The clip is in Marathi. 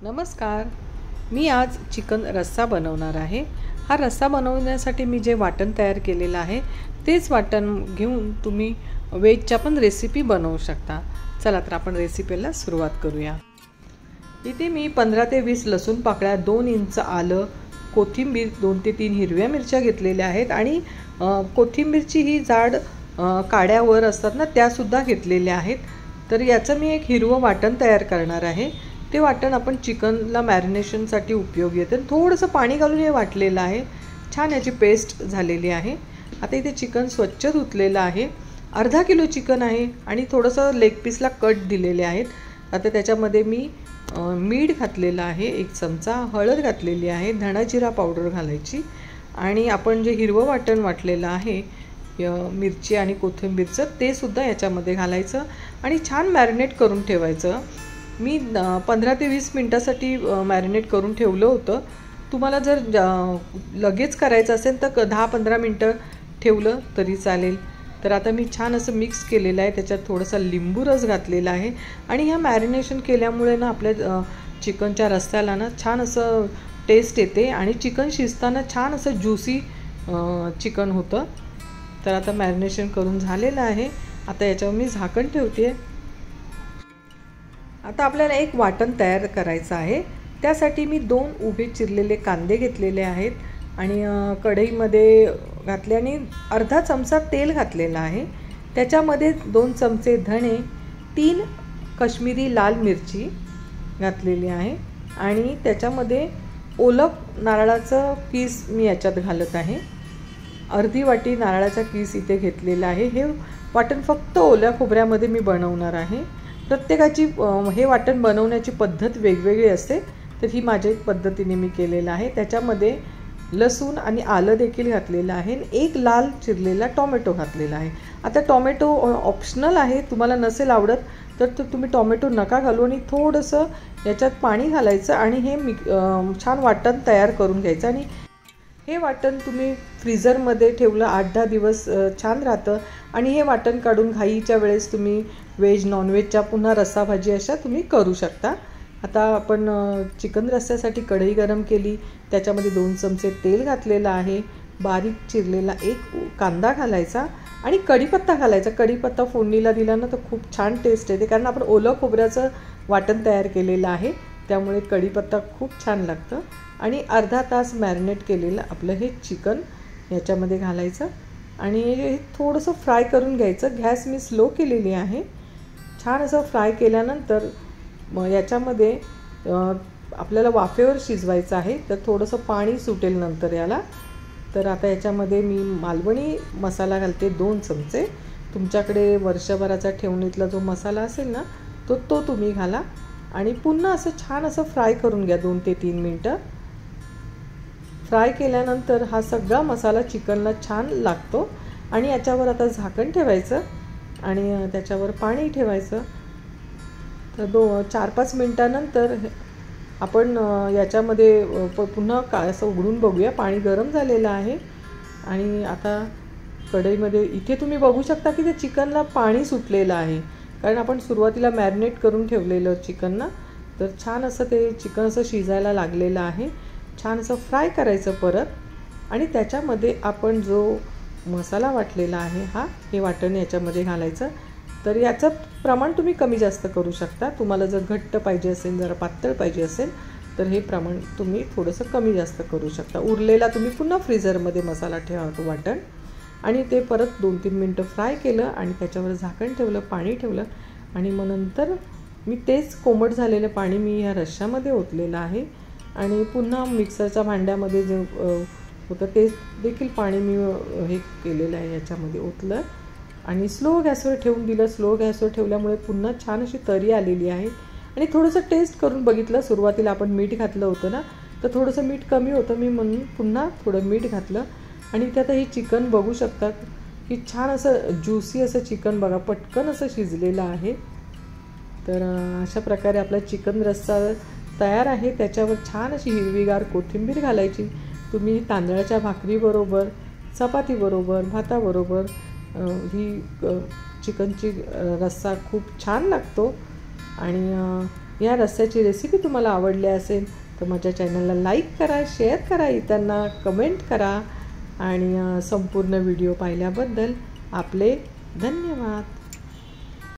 नमस्कार. मी आज चिकन रस्सा बनवणार आहे. हा रस्सा बनवण्यासाठी मी जे वाटण तयार केलेलं आहे तेच वाटण घेऊन तुम्ही व्हेजच्या पण रेसिपी बनवू शकता. चला तर आपण रेसिपीला सुरुवात करूया. इथे मी 15 ते 20 लसूण पाकळ्या, 2 इंच आलं, कोथिंबीर 2 ते 3 हिरव्या मिरच्या घेतलेल्या आहेत आणि कोथिंबीरची ही जाड काड्यावर असतात ना, त्यासुद्धा घेतलेल्या आहेत. तर याचं मी एक हिरवं वाटण तयार करणार आहे. ते वाटण आपण चिकनला मॅरिनेशनसाठी उपयोगी येते. थोडंसं पाणी घालून हे वाटलेलं आहे. छान याची पेस्ट झालेली आहे. आता इथे चिकन स्वच्छ धुतलेलं आहे. अर्धा किलो चिकन आहे आणि थोडंसं लेग पीसला कट दिलेले आहेत. आता त्याच्यामध्ये मी मीठ घातलेलं आहे, 1 चमचा हळद घातलेली आहे, धणा जिरा पावडर घालायची आणि आपण जे हिरवं वाटण वाटलेलं आहे मिरची आणि कोथिंबीरचं ते सुद्धा याच्यामध्ये घालायचं आणि छान मॅरिनेट करून ठेवायचं. मी 15 ते 20 मिनटासाठी मॅरिनेट करून ठेवलं होतं. तुम्हाला जर लगेच करायचं असेल तर 10-15 मिनटं ठेवलं तरी चालेल. तर आता मी छान असं मिक्स केलेलं आहे. त्याच्यात थोडासा लिंबू रस घातलेला आहे आणि ह्या मॅरिनेशन केल्यामुळे ना आपल्या चिकनच्या रस्स्याला ना छान असं टेस्ट येते आणि चिकन शिजताना छान असं ज्युसी चिकन होतं. तर आता मॅरिनेशन करून झालेलं आहे. आता याच्यावर मी झाकण ठेवते. आता आपल्याला एक वाटण तयार करायचं आहे. त्यासाठी मी 2 उभे चिरलेले कांदे घेतलेले आहेत आणि कढईमध्ये घातले आणि अर्धा चमचा तेल घातलेला आहे. त्याच्यामध्ये 2 चमचे धणे, 3 काश्मीरी लाल मिरची घातलेली आहे आणि त्याच्यामध्ये ओलं नारळाचं कीस मी याच्यात घालत आहे. अर्धी वाटी नारळाचा कीस इथे घेतलेला आहे. हे वाटण फक्त ओल्या खोबऱ्यामध्ये मी बनवणार आहे. प्रत्येकाची हे वाटण बनवण्याची पद्धत वेगवेगळी असते. तर ही माझ्या पद्धतीने मी केलेलं आहे. त्याच्यामध्ये लसूण आणि आलं देखील घातलेलं आहे. 1 लाल चिरलेला टोमॅटो घातलेला आहे. आता टोमॅटो ऑप्शनल आहे, तुम्हाला नसेल आवडत तर तुम्ही टोमॅटो नका घालू आणि थोडंसं याच्यात पाणी घालायचं आणि हे छान वाटण तयार करून घ्यायचं आणि हे वाटण तुम्ही फ्रीझरमध्ये ठेवलं 8-10 दिवस छान राहतं आणि हे वाटण काढून घाईच्या वेळेस तुम्ही व्हेज नॉनव्हेजच्या पुन्हा रस्सा भाजी अशा तुम्ही करू शकता. आता आपण चिकन रस्स्यासाठी कढई गरम केली. त्याच्यामध्ये 2 चमचे तेल घातलेलं आहे. बारीक चिरलेला 1 कांदा घालायचा आणि कढीपत्ता घालायचा. कढीपत्ता फोडणीला दिला ना तर खूप छान टेस्ट येते, कारण आपण ओलं खोबऱ्याचं वाटण तयार केलेलं आहे त्यामुळे कढीपत्ता खूप छान लागतं. आणि अर्धा तास मॅरिनेट केलेलं आपलं हे चिकन याच्यामध्ये घालायचं आणि हे थोडंसं फ्राय करून घ्यायचं. गॅस मी स्लो केलेली आहे. छान असं फ्राय केल्यानंतर याच्यामध्ये आपल्याला वाफेवर शिजवायचं आहे, तर थोडंसं पाणी सुटेल नंतर याला. तर आता याच्यामध्ये मी मालवणी मसाला घालते 2 चमचे. तुमच्याकडे वर्षभराचा ठेवणीतला जो मसाला असेल ना तो तुम्ही घाला आणि पुन्हा असं छान असं फ्राय करून घ्या 2 ते 3 मिनटं. फ्राय केल्यानंतर हा सगळा मसाला चिकनला छान लागतो आणि याच्यावर आता झाकण ठेवायचं आणि त्याच्यावर पाणी ठेवायचं. तर 4-5 मिनटानंतर आपण याच्यामध्ये पुन्हा असं उघडून बघूया. पाणी गरम झालेलं आहे आणि आता कढईमध्ये इथे तुम्ही बघू शकता की ते चिकनला पाणी सुटलेलं आहे, कारण आपण सुरुवातीला मॅरिनेट करून ठेवलेलं चिकन ना. तर छान असं ते चिकन असं शिजायला लागलेलं आहे. छान असं फ्राय करायचं परत आणि त्याच्यामध्ये आपण जो मसाला वाटलेला आहे हे वाटण याच्यामध्ये घालायचं. तर याचं प्रमाण तुम्ही कमी जास्त करू शकता. तुम्हाला जर घट्ट पाहिजे असेल, जरा पातळ पाहिजे असेल तर हे प्रमाण तुम्ही थोडंसं कमी जास्त करू शकता. उरलेला तुम्ही पुन्हा फ्रीझरमध्ये मसाला ठेवा वाटण आणि ते परत 2-3 मिनटं फ्राय केलं आणि त्याच्यावर झाकण ठेवलं, पाणी ठेवलं आणि मग नंतर मी तेच कोमट झालेलं पाणी मी ह्या रश्श्यामध्ये ओतलेलं आहे आणि पुन्हा मिक्सरच्या भांड्यामध्ये जे होतं ते देखील पाणी मी हे केलेलं आहे याच्यामध्ये ओतलं आणि स्लो गॅसवर ठेवून दिलं. स्लो गॅसवर ठेवल्यामुळे पुन्हा छान अशी तरी आलेली आहे आणि थोडंसं टेस्ट करून बघितलं. सुरुवातीला आपण मीठ घातलं होतं ना, तर थोडंसं मीठ कमी होतं, मी म्हणून पुन्हा थोडं मीठ घातलं आणि त्यात हे चिकन बघू शकतात की छान असं ज्युसी असं चिकन बघा, पटकन असं शिजलेलं आहे. तर अशा प्रकारे आपला चिकन रस्सा तयार आहे. त्याच्यावर छान अशी हिरवीगार कोथिंबीर घालायची. तुम्ही तांदळाच्या भाकरीबरोबर, चपातीबरोबर, भाताबरोबर ही चिकनची रस्सा खूप छान लागतो आणि या रस्स्याची रेसिपी तुम्हाला आवडली असेल तर माझ्या चॅनलला लाईक करा, शेअर करा, इतरांना कमेंट करा आणि संपूर्ण व्हिडिओ पाहिल्याबद्दल आपले धन्यवाद.